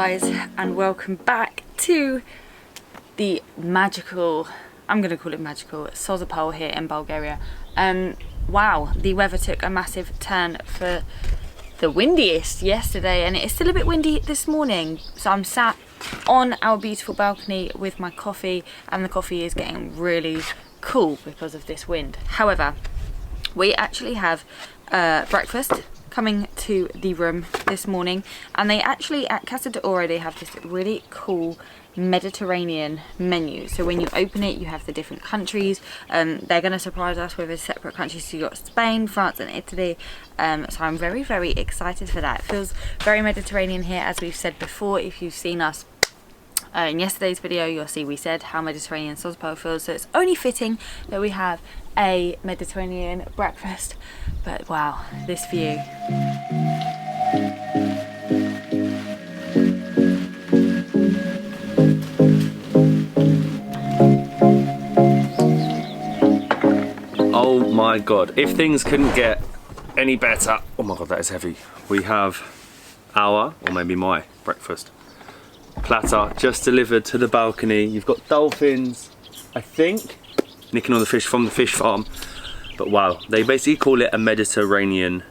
guys, and welcome back to the magical, I'm going to call it magical, Sozopol here in Bulgaria. Wow, the weather took a massive turn for the windiest yesterday, and it is still a bit windy this morning. So I'm sat on our beautiful balcony with my coffee, and the coffee is getting really cool because of this wind. However, we actually have breakfast coming to the room this morning, and they actually at Casa d'Oro they have this really cool Mediterranean menu. So when you open it, you have the different countries. They're going to surprise us with a separate countries. So you got Spain, France and Italy. So I'm very excited for that. It feels very Mediterranean here, as we've said before. If you've seen us in yesterday's video, you'll see we said how Mediterranean Sozopol feels, so it's only fitting that we have a Mediterranean breakfast. But wow, this view. Oh my god, if things couldn't get any better. Oh my god, that is heavy. We have our, or maybe my, breakfast platter just delivered to the balcony. You've got dolphins, I think, nicking all the fish from the fish farm. But wow, they basically call it a Mediterranean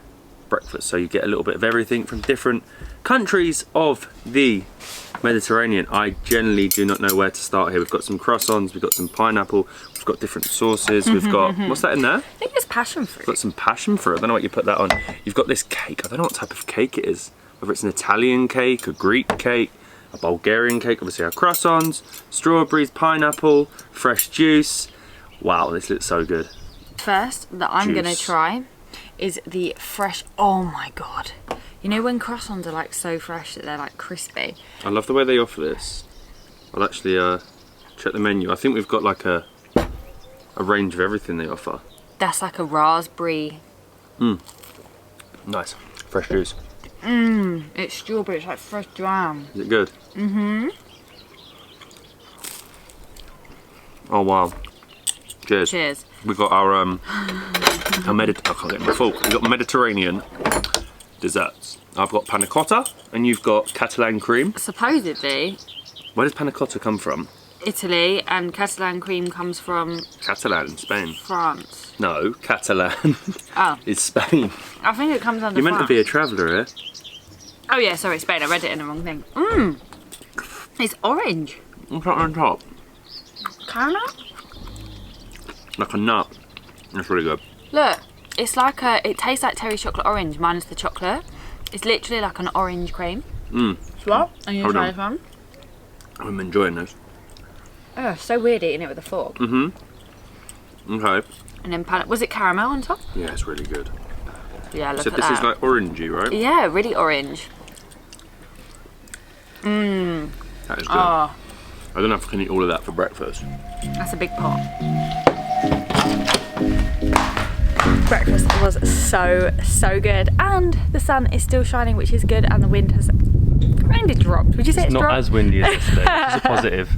breakfast. So you get a little bit of everything from different countries of the Mediterranean. I generally do not know where to start here. We've got some croissants, we've got some pineapple, we've got different sauces, we've got, what's that in there? I think it's passion fruit. We've got some passion fruit, I don't know what you put that on. You've got this cake, I don't know what type of cake it is. Whether it's an Italian cake, a Greek cake, a Bulgarian cake, obviously our croissants, strawberries, pineapple, fresh juice. Wow, this looks so good. First that I'm gonna try is the fresh, oh my god. You know when croissants are like so fresh that they're like crispy? I love the way they offer this. I'll actually check the menu. I think we've got like a range of everything they offer. That's like a raspberry. Nice. Fresh juice. It's strawberry, it's like fresh jam. Is it good? Oh wow. Cheers. Cheers. We've got our I can't get my full. We've got Mediterranean desserts. I've got panna cotta and you've got Catalan cream. Supposedly. Where does panna cotta come from? Italy, and Catalan cream comes from Catalan, Spain. France. No, Catalan is Spain. I think it comes under You're meant France. to be a traveller here. Oh yeah, sorry, Spain. I read it in the wrong thing. It's orange. What's that on top? Caramel? Like a nut. That's really good. Look, it's like it tastes like Terry's chocolate orange minus the chocolate. It's literally like an orange cream. What? Are you trying this one? I'm enjoying this. Oh, so weird eating it with a fork. Okay. And then was it caramel on top? Yeah, it's really good. Yeah, look So at this that. is like orangey, right? Yeah, really orange. That is good. Oh, I don't know if I can eat all of that for breakfast. that's a big pot. Breakfast was so good, and the sun is still shining, which is good, and the wind has kind of dropped. Would you say it's not dropped? as windy as yesterday, which is a positive.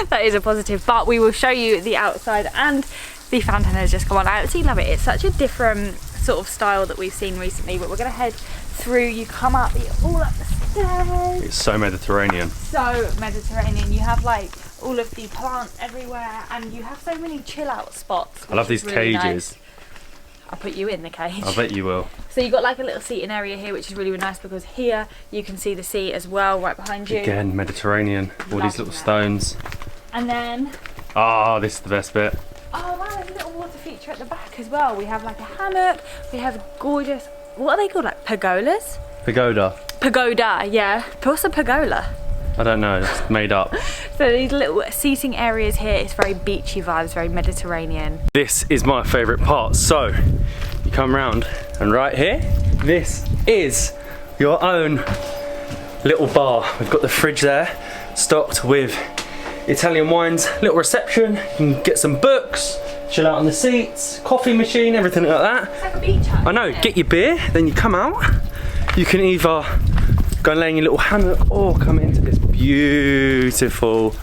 That is a positive, but we will show you the outside, and the fountain has just come on. I absolutely love it. It's such a different sort of style that we've seen recently, but we're going to head through. You come up, you're all up the stairs. It's so Mediterranean. So Mediterranean. You have like all of the plants everywhere, and you have so many chill out spots. I love these really cages. Nice. I'll put you in the cage. I bet you will. So you've got like a little seating area here, which is really nice because here you can see the sea as well right behind you. Again, Mediterranean. All these little stones. And then, Ah, this is the best bit. oh wow, there's a little water feature at the back as well. We have like a hammock, we have gorgeous, what are they called, like pergolas? Pagoda. Pagoda, yeah. What's a pergola? I don't know, it's made up. So these little seating areas here, it's very beachy vibes, very Mediterranean. This is my favourite part. So, you come round and right here, this is your own little bar. We've got the fridge there, stocked with Italian wines, little reception, you can get some books, chill out on the seats, coffee machine, everything like that. It's like a beach hut. I know, get your beer, then you come out. You can either go and lay in your little hammock or come into this beautiful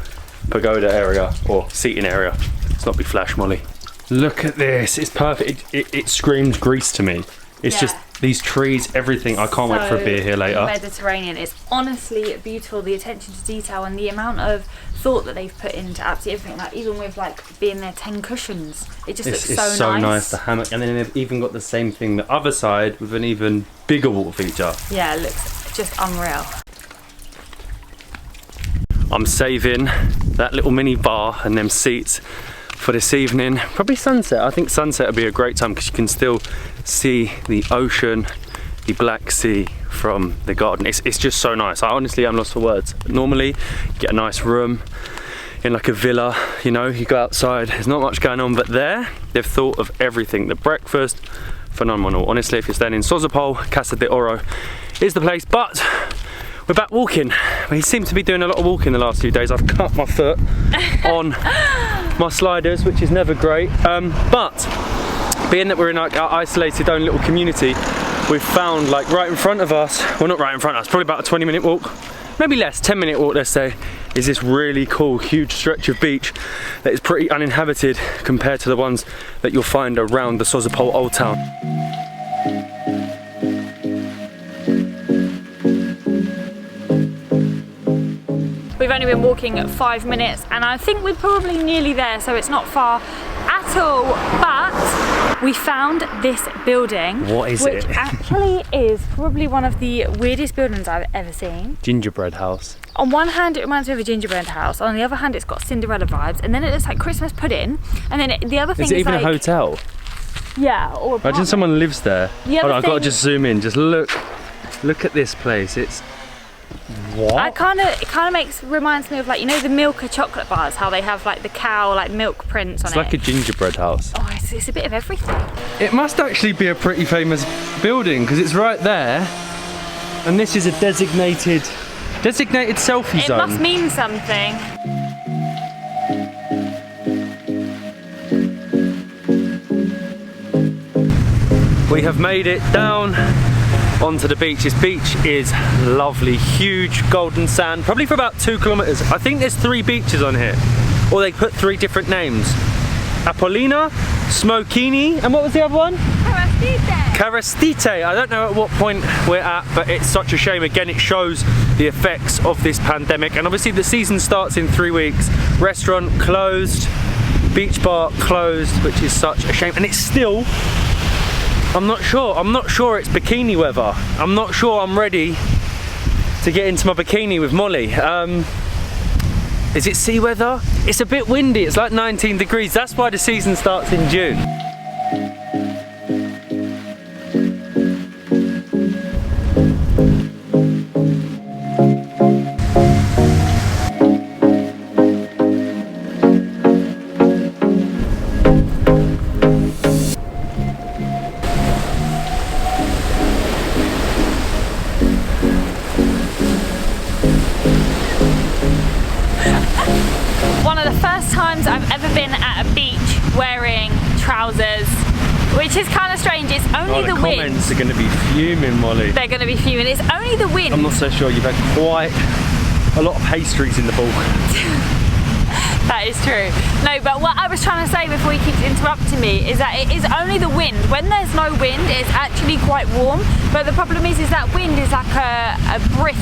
pagoda area or seating area. Let's not be flash, Molly. Look at this, it's perfect. It screams Greece to me. It's just These trees, everything. I can't wait for a beer here later. Mediterranean. It's honestly beautiful. The attention to detail and the amount of thought that they've put into absolutely everything. Like even with like being their 10 cushions, it just looks it's so nice. The hammock, and then they've even got the same thing the other side with an even bigger water feature. Yeah, it looks just unreal. I'm saving that little mini bar and them seats for this evening. Probably sunset. I think sunset would be a great time because you can still see the ocean, the Black Sea from the garden. It's just so nice. I honestly am lost for words. Normally, you get a nice room in like a villa, you know, you go outside, there's not much going on, but there, they've thought of everything. The breakfast, phenomenal. Honestly, if you're staying in Sozopol, Casa de Oro is the place, but we're back walking. We seem to be doing a lot of walking the last few days. I've cut my foot on my sliders, which is never great. But being that we're in like our isolated own little community, we've found like right in front of us, well not right in front of us, probably about a 20-minute walk, maybe less, 10-minute walk let's say, is this really cool huge stretch of beach that is pretty uninhabited compared to the ones that you'll find around the Sozopol Old Town. We've only been walking 5 minutes and I think we're probably nearly there, so it's not far at all, but we found this building. What is it? Which actually is probably one of the weirdest buildings I've ever seen. Gingerbread house. On one hand it reminds me of a gingerbread house, on the other hand it's got Cinderella vibes, and then it looks like Christmas pudding, and then the other thing is it even like, a hotel? Yeah, or imagine someone lives there. Hold on, I've got to just zoom in, just look at this place. It's what? It kind of reminds me of like, you know, the Milka chocolate bars, how they have like the cow like milk prints on it. It's like a gingerbread house. Oh, it's a bit of everything. It must actually be a pretty famous building because it's right there, and this is a designated selfie zone. It must mean something. We have made it down onto the beach. This beach is lovely, huge golden sand, probably for about 2 kilometers. I think there's 3 beaches on here, or they put 3 different names. Apollina, Smokini, and what was the other one? Karastite. I don't know at what point we're at, but it's such a shame. Again, it shows the effects of this pandemic, and obviously the season starts in 3 weeks. Restaurant closed, beach bar closed, which is such a shame, and it's still, I'm not sure it's bikini weather. I'm not sure I'm ready to get into my bikini with Molly. Is it sea weather? It's a bit windy, it's like 19 degrees. That's why the season starts in June. I've ever been at a beach wearing trousers, which is kind of strange. It's only the wind. The comments are going to be fuming, Molly. They're going to be fuming. It's only the wind. I'm not so sure. You've had quite a lot of pastries in the ball. That is true. No, but what I was trying to say before you keep interrupting me is that it is only the wind. When there's no wind, it's actually quite warm. But the problem is that wind is like a brisk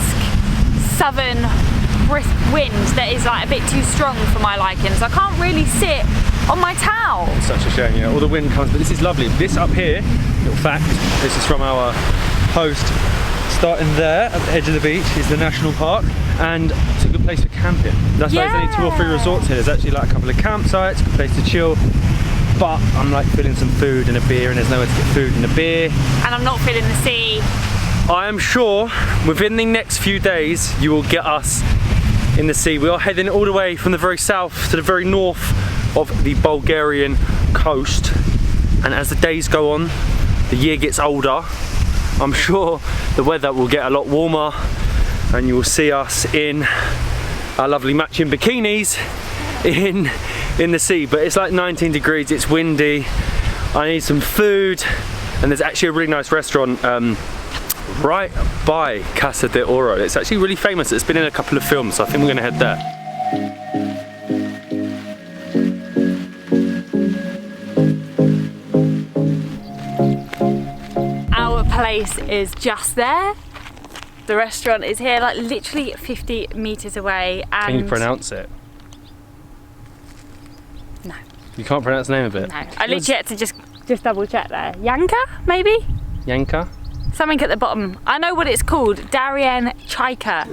southern wind that is like a bit too strong for my liking, so I can't really sit on my towel. It's such a shame, you know, all the wind comes, but this is lovely. This up here, little fact, this is from our host, starting there at the edge of the beach is the national park, and it's a good place for camping. That's why there's only 2 or 3 resorts here. There's actually like a couple of campsites, a good place to chill, but I'm like feeling some food and a beer, and there's nowhere to get food and a beer. And I'm not feeling the sea. I am sure within the next few days you will get us in the sea. We are heading all the way from the very south to the very north of the Bulgarian coast, and as the days go on, the year gets older, I'm sure the weather will get a lot warmer and you will see us in our lovely matching bikinis in the sea. But it's like 19 degrees, it's windy, I need some food, and there's actually a really nice restaurant right by Casa de Oro. It's actually really famous. It's been in a couple of films, so I think we're going to head there. place is just there. The restaurant is here, like literally 50 meters away. And can you pronounce it? No. You can't pronounce the name of it? No. I literally had to just double check there. Yanka, maybe? Yanka? Something at the bottom. I know what it's called. Darien Chaika.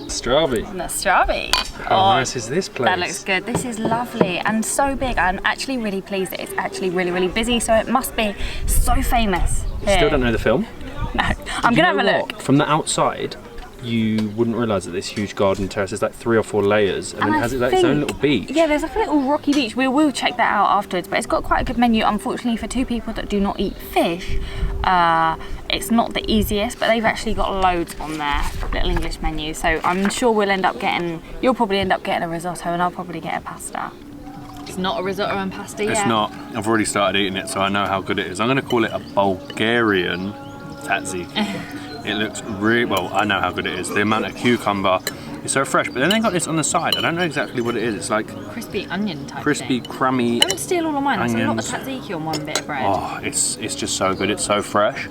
Stravi. Stravi. How nice is this place? That looks good. This is lovely and so big. I'm actually really pleased that it's actually really, really busy, so it must be so famous here. Still don't know the film? No. I'm gonna have a look. From the outside, you wouldn't realise that this huge garden terrace is like 3 or 4 layers, and then it has like its own little beach. Yeah, there's like a little rocky beach. We will check that out afterwards, but it's got quite a good menu. Unfortunately, for 2 people that do not eat fish, it's not the easiest, but they've actually got loads on their little English menu. So I'm sure we'll end up getting, you'll probably end up getting a risotto, and I'll probably get a pasta. It's not a risotto and pasta yet. It's not. I've already started eating it, so I know how good it is. I'm going to call it a Bulgarian tzatziki. It looks really, well, I know how good it is. The amount of cucumber is so fresh, but then they got this on the side. I don't know exactly what it is. It's like crispy onion type crispy, thing. crummy. Don't steal all of mine. There's a lot of onions. tzatziki on one bit of bread. Oh, it's just so good. It's so fresh.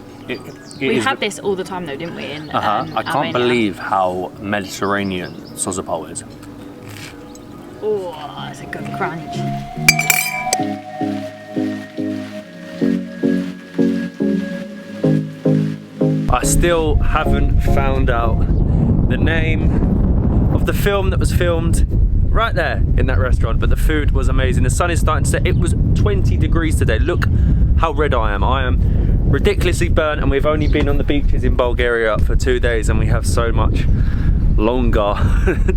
We had this all the time though, didn't we? In, I can't Albania. believe how Mediterranean Sozopol is. Oh, that's a good crunch. I still haven't found out the name of the film that was filmed right there in that restaurant, but the food was amazing. The sun is starting to set. It was 20 degrees today. Look how red I am. I am ridiculously burnt, and we've only been on the beaches in Bulgaria for 2 days, and we have so much longer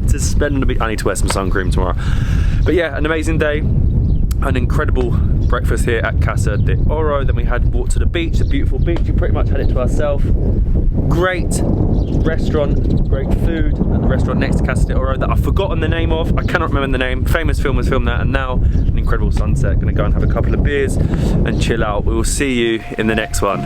to spend on the beach. I need to wear some sun cream tomorrow. But yeah, an amazing day. An incredible breakfast here at Casa de Oro. Then we had walked to the beach, the beautiful beach. We pretty much had it to ourselves. Great restaurant, great food at the restaurant next to Casa de Oro that I've forgotten the name of. I cannot remember the name. Famous filmers filmed that, and now an incredible sunset. Gonna go and have a couple of beers and chill out. We will see you in the next one.